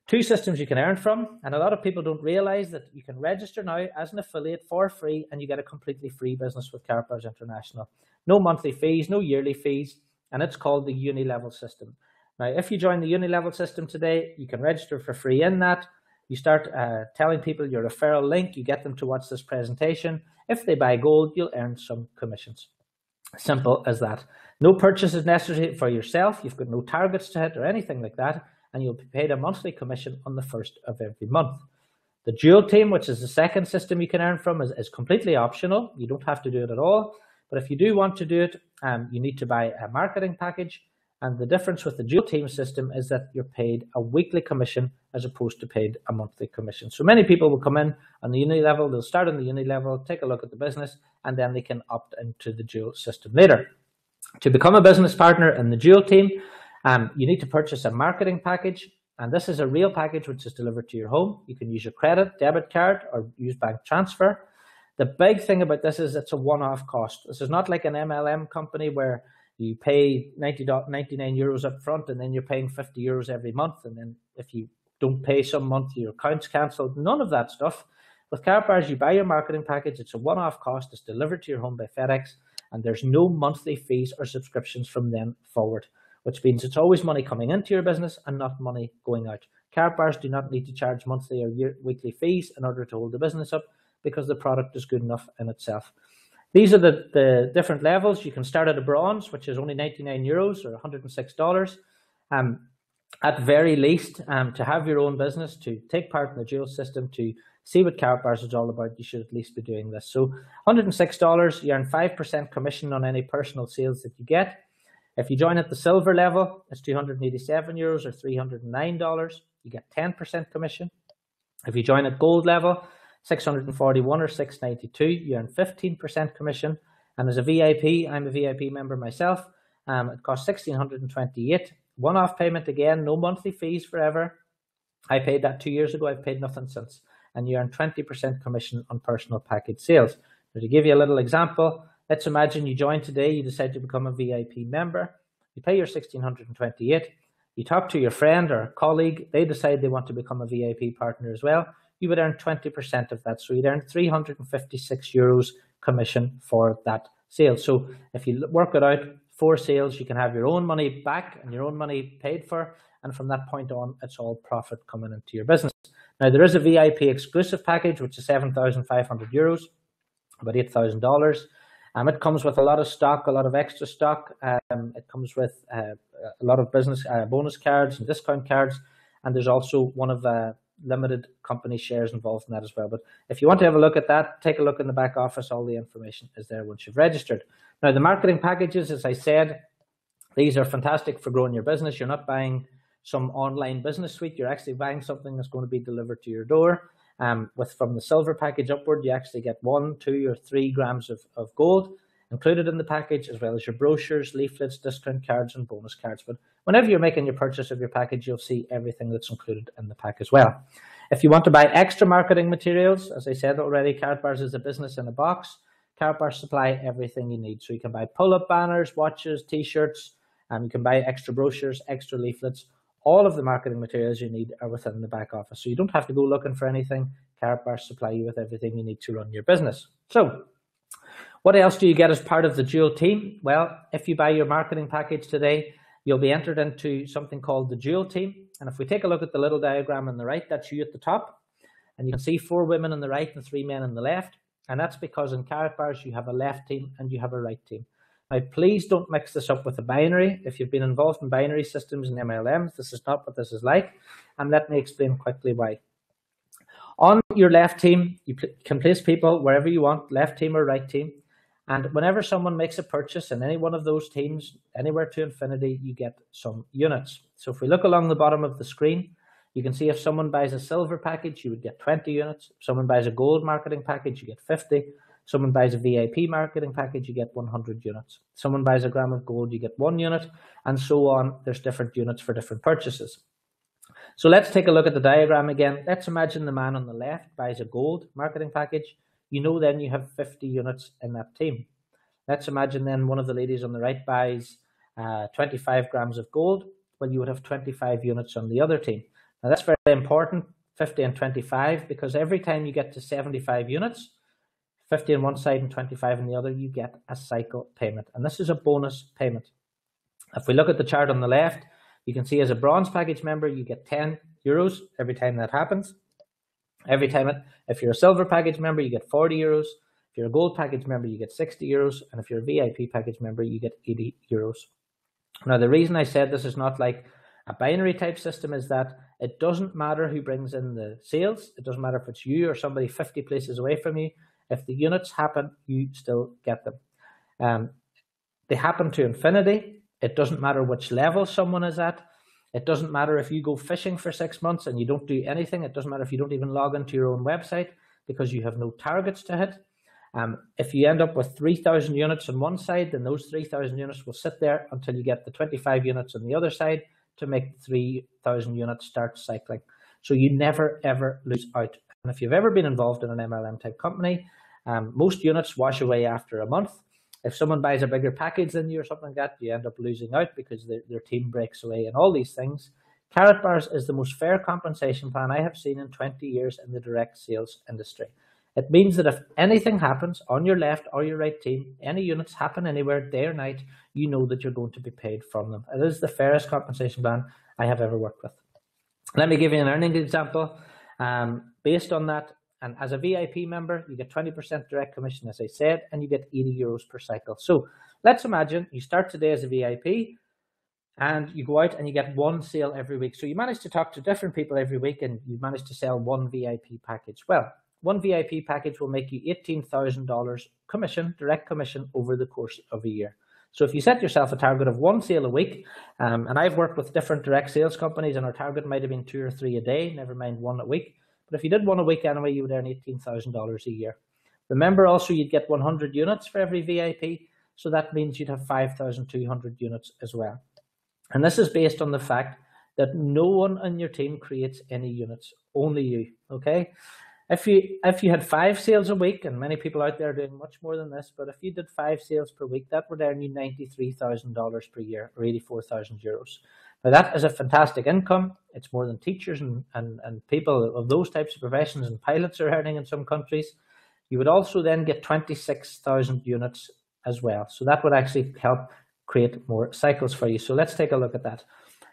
2 systems you can earn from, and a lot of people don't realize that you can register now as an affiliate for free and you get a completely free business with Karatbars International. No monthly fees, no yearly fees, and it's called the Uni-Level system. Now, if you join the Uni-Level system today, you can register for free in that. You start telling people your referral link, you get them to watch this presentation. If they buy gold, you'll earn some commissions. Simple as that. No purchase is necessary for yourself. You've got no targets to hit or anything like that. And you'll be paid a monthly commission on the 1st of every month. The dual team, which is the second system you can earn from, is completely optional. You don't have to do it at all. But if you do want to do it, you need to buy a marketing package. And the difference with the dual team system is that you're paid a weekly commission as opposed to paid a monthly commission. So many people will come in on the uni level, they'll start on the uni level, take a look at the business, and then they can opt into the dual system later. To become a business partner in the dual team, you need to purchase a marketing package. And this is a real package which is delivered to your home. You can use your credit, debit card, or use bank transfer. The big thing about this is it's a one-off cost. This is not like an MLM company where you pay 99 euros up front and then you're paying 50 euros every month. And then if you don't pay some month, your account's cancelled. None of that stuff. With Karatbars, you buy your marketing package. It's a one-off cost. It's delivered to your home by FedEx. And there's no monthly fees or subscriptions from then forward, which means it's always money coming into your business and not money going out. Karatbars do not need to charge monthly or weekly fees in order to hold the business up because the product is good enough in itself. These are the different levels. You can start at a bronze, which is only 99 euros or $106. At very least, to have your own business, to take part in the dual system, to see what Karatbars is all about, you should at least be doing this. So $106, you earn 5% commission on any personal sales that you get. If you join at the silver level, it's 287 euros or $309. You get 10% commission. If you join at gold level, 641 or 692, you earn 15% commission. And as a VIP, I'm a VIP member myself, it costs 1,628. One-off payment again, no monthly fees forever. I paid that 2 years ago, I've paid nothing since. And you earn 20% commission on personal package sales. Now, to give you a little example, let's imagine you join today, you decide to become a VIP member, you pay your 1,628, you talk to your friend or colleague, they decide they want to become a VIP partner as well, you would earn 20% of that. So you'd earn 356 euros commission for that sale. So if you work it out, 4 sales, you can have your own money back and your own money paid for. And from that point on, it's all profit coming into your business. Now, there is a VIP exclusive package, which is 7,500 euros, about $8,000. It comes with a lot of stock, a lot of extra stock. It comes with a lot of business bonus cards and discount cards. And there's also one of the limited company shares involved in that as well. But if you want to have a look at that, take a look in the back office. All the information is there once you've registered. Now, the marketing packages, as I said, these are fantastic for growing your business. You're not buying some online business suite. You're actually buying something that's going to be delivered to your door. From the silver package upward, you actually get 1, 2, or 3 grams of gold included in the package, as well as your brochures, leaflets, discount cards, and bonus cards. But whenever you're making your purchase of your package, you'll see everything that's included in the pack as well. If you want to buy extra marketing materials, as I said already, Karatbars is a business in a box. Karatbars supply everything you need. So you can buy pull-up banners, watches, t-shirts, and you can buy extra brochures, extra leaflets. All of the marketing materials you need are within the back office. So you don't have to go looking for anything. Karatbars supply you with everything you need to run your business. So what else do you get as part of the dual team? Well, if you buy your marketing package today, you'll be entered into something called the dual team. And if we take a look at the little diagram on the right, that's you at the top. And you can see 4 women on the right and 3 men on the left. And that's because in Karatbars, you have a left team and you have a right team. Now, please don't mix this up with a binary. If you've been involved in binary systems and MLMs, this is not what this is like. And let me explain quickly why. On your left team, you can place people wherever you want, left team or right team. And whenever someone makes a purchase in any one of those teams, anywhere to infinity, you get some units. So if we look along the bottom of the screen, you can see if someone buys a silver package, you would get 20 units. If someone buys a gold marketing package, you get 50. Someone buys a VIP marketing package, you get 100 units. Someone buys a gram of gold, you get 1 unit, and so on. There's different units for different purchases. So let's take a look at the diagram again. Let's imagine the man on the left buys a gold marketing package. You know then you have 50 units in that team. Let's imagine then one of the ladies on the right buys 25 grams of gold. Well, you would have 25 units on the other team. Now that's very important, 50 and 25, because every time you get to 75 units, 50 on one side and 25 on the other, you get a cycle payment. And this is a bonus payment. If we look at the chart on the left, you can see as a bronze package member, you get 10 euros every time that happens. If you're a silver package member, you get 40 euros. If you're a gold package member, you get 60 euros. And if you're a VIP package member, you get 80 euros. Now, the reason I said this is not like a binary type system is that it doesn't matter who brings in the sales. It doesn't matter if it's you or somebody 50 places away from you. If the units happen, you still get them. They happen to infinity. It doesn't matter which level someone is at. It doesn't matter if you go fishing for 6 months and you don't do anything. It doesn't matter if you don't even log into your own website because you have no targets to hit. If you end up with 3,000 units on one side, then those 3,000 units will sit there until you get the 25 units on the other side to make 3,000 units start cycling. So you never, ever lose out. And if you've ever been involved in an MLM type company, most units wash away after a month. If someone buys a bigger package than you or something like that, you end up losing out because their team breaks away and all these things. Karatbars is the most fair compensation plan I have seen in 20 years in the direct sales industry. It means that if anything happens on your left or your right team, any units happen anywhere, day or night, you know that you're going to be paid from them. It is the fairest compensation plan I have ever worked with. Let me give you an earnings example. Based on that, and as a VIP member, you get 20% direct commission, as I said, and you get 80 euros per cycle. So let's imagine you start today as a VIP and you go out and you get one sale every week. So you manage to talk to different people every week and you manage to sell one VIP package. Well, one VIP package will make you $18,000 commission, direct commission over the course of a year. So if you set yourself a target of one sale a week, and I've worked with different direct sales companies and our target might have been 2 or 3 a day, never mind one a week. But if you did one a week anyway, you would earn $18,000 a year. Remember also you'd get 100 units for every VIP. So that means you'd have 5,200 units as well. And this is based on the fact that no one on your team creates any units, only you, okay? If you had 5 sales a week, and many people out there are doing much more than this, but if you did 5 sales per week, that would earn you $93,000 per year, or 84,000 euros. Now that is a fantastic income. It's more than teachers and people of those types of professions and pilots are earning in some countries. You would also then get 26,000 units as well. So that would actually help create more cycles for you. So let's take a look at that.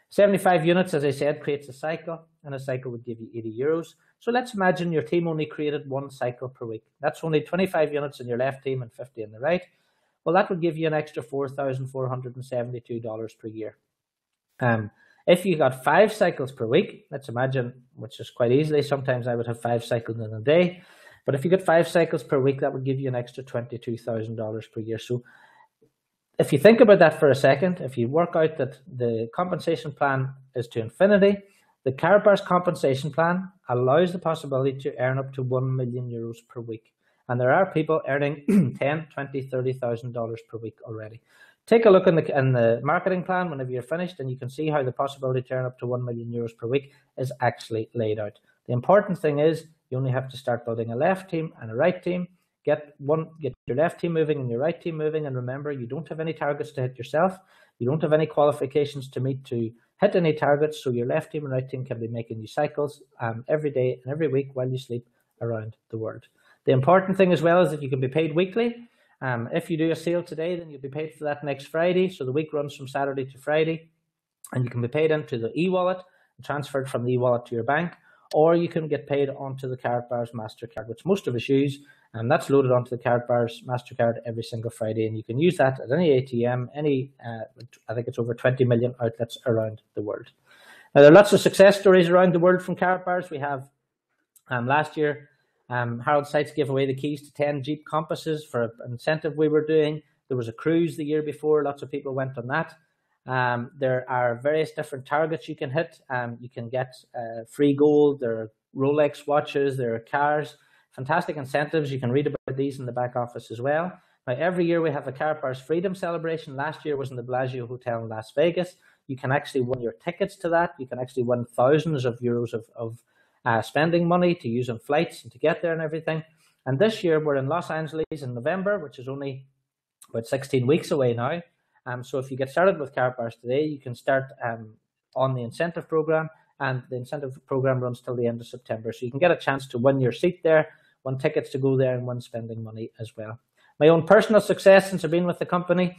75 units, as I said, creates a cycle, and a cycle would give you 80 euros. So let's imagine your team only created one cycle per week. That's only 25 units in your left team and 50 in the right. Well, that would give you an extra $4,472 per year. If you got 5 cycles per week, let's imagine, which is quite easily, sometimes I would have 5 cycles in a day, but if you get 5 cycles per week, that would give you an extra $22,000 per year. So if you think about that for a second, if you work out that the compensation plan is to infinity, the Karatbars compensation plan allows the possibility to earn up to 1 million euros per week. And there are people earning $10,000, $20,000, $30,000 per week already. Take a look in the marketing plan whenever you're finished, and you can see how the possibility to earn up to 1 million euros per week is actually laid out. The important thing is you only have to start building a left team and a right team. Get your left team moving and your right team moving, and remember, you don't have any targets to hit yourself. You don't have any qualifications to meet to hit any targets, so your left team and right team can be making you cycles every day and every week while you sleep around the world. The important thing as well is that you can be paid weekly. If you do a sale today, then you'll be paid for that next Friday. So the week runs from Saturday to Friday, and you can be paid into the e-wallet and transferred from the e-wallet to your bank, or you can get paid onto the Karatbars MasterCard, which most of us use, and that's loaded onto the Karatbars MasterCard every single Friday, and you can use that at any ATM, I think it's over 20 million outlets around the world. Now, there are lots of success stories around the world from Karatbars. We have last year, Harold Sites gave away the keys to 10 Jeep Compasses for an incentive we were doing. There was a cruise the year before. Lots of people went on that. There are various different targets you can hit. You can get free gold. There are Rolex watches. There are cars. Fantastic incentives. You can read about these in the back office as well. Now, every year we have a Karatbars Freedom Celebration. Last year was in the Bellagio Hotel in Las Vegas. You can actually win your tickets to that. You can actually win thousands of euros of spending money to use on flights and to get there and everything. And this year we're in Los Angeles in November, which is only about 16 weeks away now. So if you get started with Karatbars today, you can start on the incentive program, and the incentive program runs till the end of September. So you can get a chance to win your seat there, win tickets to go there, and win spending money as well. My own personal success since I've been with the company,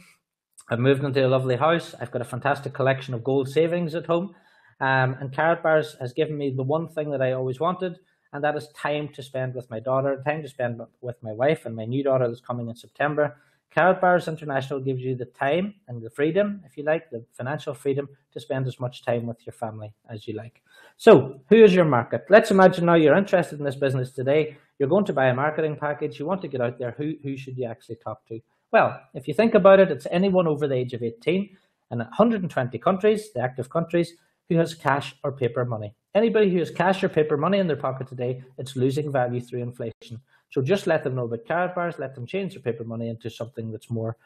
I've moved into a lovely house. I've got a fantastic collection of gold savings at home. And Karatbars has given me the one thing that I always wanted, and that is time to spend with my daughter, time to spend with my wife and my new daughter that's coming in September. Karatbars International gives you the time and the freedom, if you like, the financial freedom to spend as much time with your family as you like. So who is your market? Let's imagine now you're interested in this business today. You're going to buy a marketing package. You want to get out there. Who should you actually talk to? Well, if you think about it, it's anyone over the age of 18 in 120 countries, the active countries, who has cash or paper money. Anybody who has cash or paper money in their pocket today, it's losing value through inflation. So just let them know about Karatbars, let them change their paper money into something that's more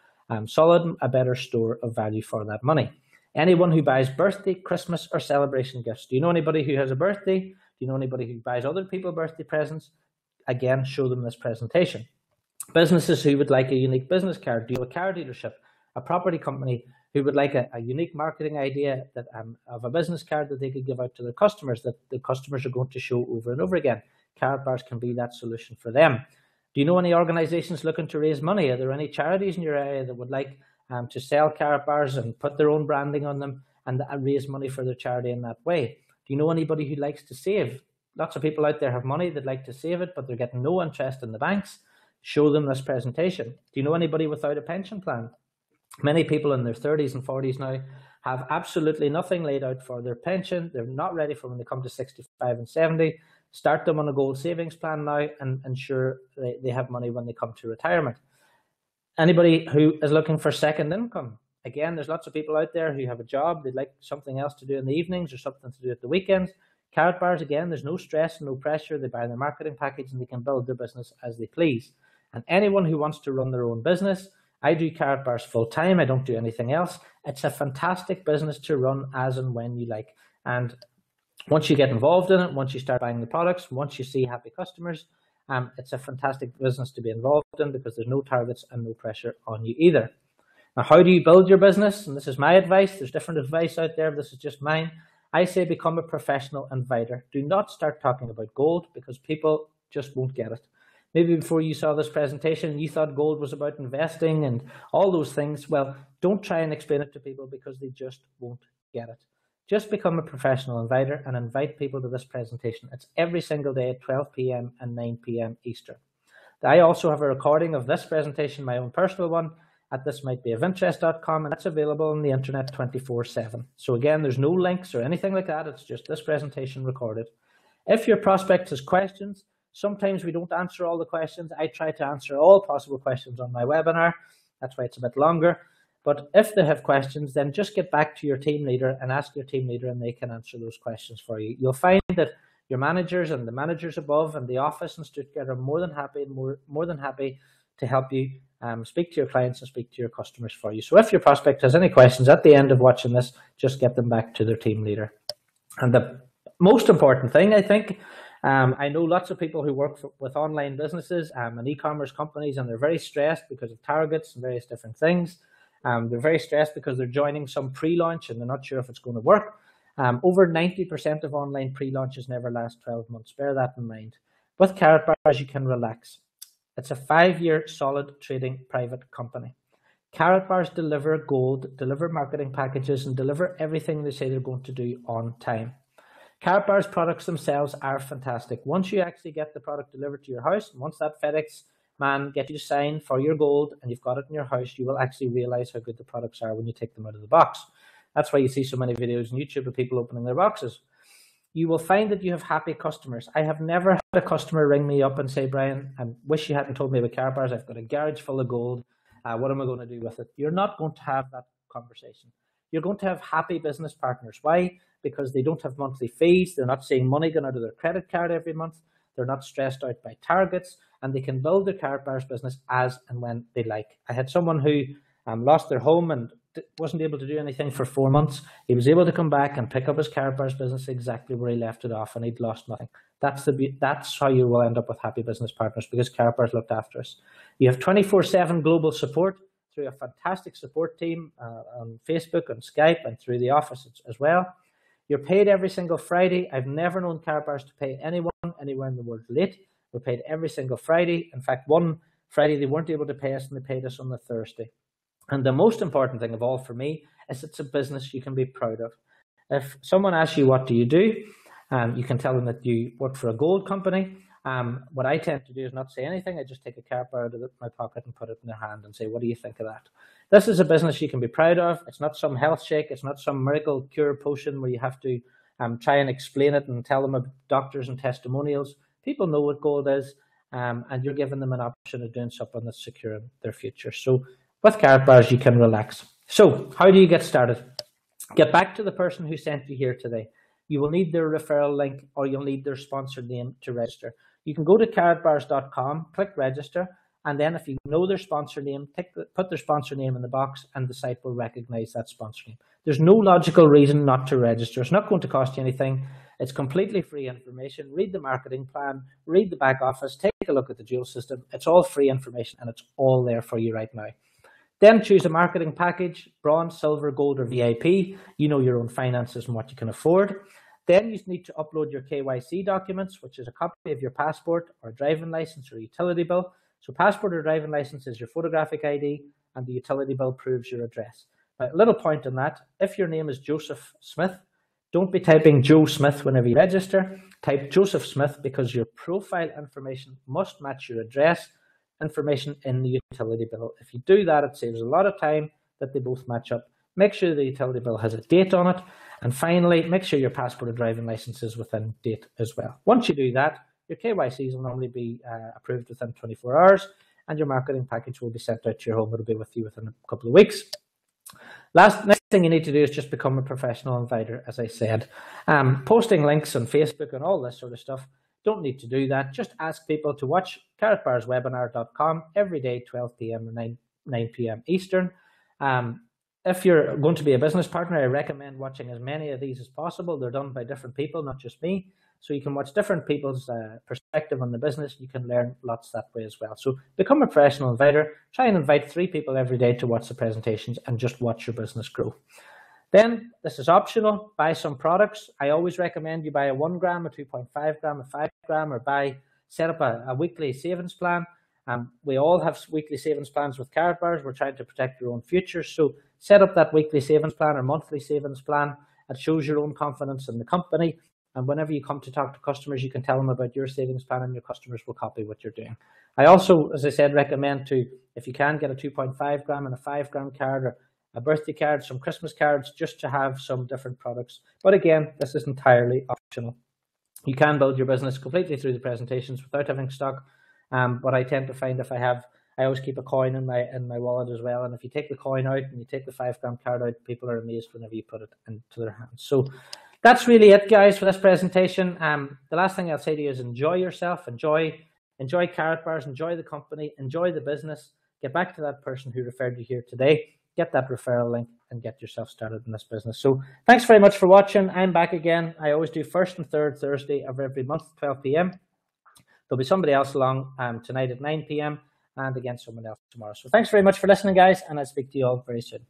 solid, a better store of value for that money. Anyone who buys birthday, Christmas, or celebration gifts. Do you know anybody who has a birthday? Do you know anybody who buys other people birthday presents? Again, show them this presentation. Businesses who would like a unique business card. Do you have a car dealership, a property company who would like a unique marketing idea that of a business card that they could give out to their customers that the customers are going to show over and over again? Karatbars can be that solution for them. Do you know any organizations looking to raise money? Are there any charities in your area that would like to sell Karatbars and put their own branding on them and raise money for their charity in that way? Do you know anybody who likes to save? Lots of people out there have money, they'd like to save it, but they're getting no interest in the banks. Show them this presentation. Do you know anybody without a pension plan? Many people in their 30s and 40s now have absolutely nothing laid out for their pension. They're not ready for when they come to 65 and 70. Start them on a gold savings plan now and ensure they have money when they come to retirement. Anybody who is looking for second income. Again, there's lots of people out there who have a job. They'd like something else to do in the evenings or something to do at the weekends. Karatbars, again, there's no stress, no pressure. They buy their marketing package and they can build their business as they please. And anyone who wants to run their own business, I do Karatbars full time. I don't do anything else. It's a fantastic business to run as and when you like. And once you get involved in it, once you start buying the products, once you see happy customers, it's a fantastic business to be involved in because there's no targets and no pressure on you either. Now, how do you build your business? And this is my advice. There's different advice out there. This is just mine. I say become a professional inviter. Do not start talking about gold because people just won't get it. Maybe before you saw this presentation, you thought gold was about investing and all those things. Well, don't try and explain it to people because they just won't get it. Just become a professional inviter and invite people to this presentation. It's every single day at 12 p.m. and 9 p.m. Eastern. I also have a recording of this presentation, my own personal one, at thismightbeofinterest.com, and it's available on the internet 24/7. So again, there's no links or anything like that. It's just this presentation recorded. If your prospect has questions, sometimes we don't answer all the questions. I try to answer all possible questions on my webinar. That's why it's a bit longer. But if they have questions, then just get back to your team leader and ask your team leader and they can answer those questions for you. You'll find that your managers and the managers above and the office in Stuttgart are more than happy to help you speak to your clients and speak to your customers for you. So if your prospect has any questions at the end of watching this, just get them back to their team leader. And the most important thing, I think, I know lots of people who work with online businesses and e-commerce companies, and they're very stressed because of targets and various different things. They're very stressed because they're joining some pre-launch and they're not sure if it's going to work. Over 90% of online pre-launches never last 12 months. Bear that in mind. With Karatbars, you can relax. It's a 5-year solid trading private company. Karatbars deliver gold, deliver marketing packages, and deliver everything they say they're going to do on time. Karatbars products themselves are fantastic. Once you actually get the product delivered to your house, and once that FedEx man gets you to sign for your gold and you've got it in your house, you will actually realize how good the products are when you take them out of the box. That's why you see so many videos on YouTube of people opening their boxes. You will find that you have happy customers. I have never had a customer ring me up and say, Brian, I wish you hadn't told me about Karatbars. I've got a garage full of gold. What am I going to do with it? You're not going to have that conversation. You're going to have happy business partners. Why? Because they don't have monthly fees. They're not seeing money going out of their credit card every month. They're not stressed out by targets, and they can build their Karatbars business as and when they like. I had someone who lost their home and wasn't able to do anything for 4 months. He was able to come back and pick up his Karatbars business exactly where he left it off, and he'd lost nothing. That's how you will end up with happy business partners, because Karatbars looked after us. You have 24/7 global support through a fantastic support team on Facebook and Skype and through the office as well. You're paid every single Friday. I've never known Karatbars to pay anyone anywhere in the world late. We're paid every single Friday. In fact, one Friday they weren't able to pay us and they paid us on the Thursday. And the most important thing of all for me is it's a business you can be proud of. If someone asks you, what do? You can tell them that you work for a gold company. What I tend to do is not say anything. I just take a Karatbar out of my pocket and put it in their hand and say, what do you think of that? This is a business you can be proud of. It's not some health shake. It's not some miracle cure potion where you have to try and explain it and tell them about doctors and testimonials. People know what gold is. and you're giving them an option of doing something that's secure in their future. So with Karatbars, you can relax. So how do you get started? Get back to the person who sent you here today. You will need their referral link, or you'll need their sponsor name to register. You can go to karatbars.com, click register, and then if you know their sponsor name, put their sponsor name in the box, and the site will recognize that sponsor name. There's no logical reason not to register. It's not going to cost you anything. It's completely free information. Read the marketing plan, read the back office, take a look at the dual system. It's all free information, and it's all there for you right now. Then choose a marketing package, bronze, silver, gold, or VIP. You know your own finances and what you can afford. Then you need to upload your KYC documents, which is a copy of your passport or driving license or utility bill. So passport or driving license is your photographic ID, and the utility bill proves your address. Now, a little point on that, if your name is Joseph Smith, don't be typing Joe Smith whenever you register. Type Joseph Smith, because your profile information must match your address information in the utility bill. If you do that, it saves a lot of time that they both match up. Make sure the utility bill has a date on it. And finally, make sure your passport or driving license is within date as well. Once you do that, your KYCs will normally be approved within 24 hours, and your marketing package will be sent out to your home. It'll be with you within a couple of weeks. Next thing you need to do is just become a professional inviter, as I said. Posting links on Facebook and all this sort of stuff, don't need to do that. Just ask people to watch karatbarswebinar.com every day, 12 p.m. or 9 p.m. Eastern. If you're going to be a business partner, I recommend watching as many of these as possible. They're done by different people, not just me. So you can watch different people's perspective on the business. You can learn lots that way as well. So become a professional inviter. Try and invite 3 people every day to watch the presentations, and just watch your business grow. Then, this is optional, buy some products. I always recommend you buy a 1 gram, a 2.5 gram, a 5 gram, or set up a weekly savings plan. We all have weekly savings plans with Karatbars. We're trying to protect your own future. So set up that weekly savings plan or monthly savings plan. It shows your own confidence in the company. And whenever you come to talk to customers, you can tell them about your savings plan, and your customers will copy what you're doing. I also, as I said, recommend if you can, get a 2.5 gram and a 5 gram card, or a birthday card, some Christmas cards, just to have some different products. But again, this is entirely optional. You can build your business completely through the presentations without having stock. But I tend to find I always keep a coin in my wallet as well. And if you take the coin out and you take the 5 gram card out, people are amazed whenever you put it into their hands. So that's really it, guys, for this presentation. The last thing I'll say to you is enjoy yourself, enjoy Karatbars, enjoy the company, enjoy the business. Get back to that person who referred you here today. Get that referral link and get yourself started in this business. So thanks very much for watching. I'm back again. I always do first and third Thursday of every month, 12 p.m. There'll be somebody else along tonight at 9 p.m. and again someone else tomorrow. So thanks very much for listening, guys, and I'll speak to you all very soon.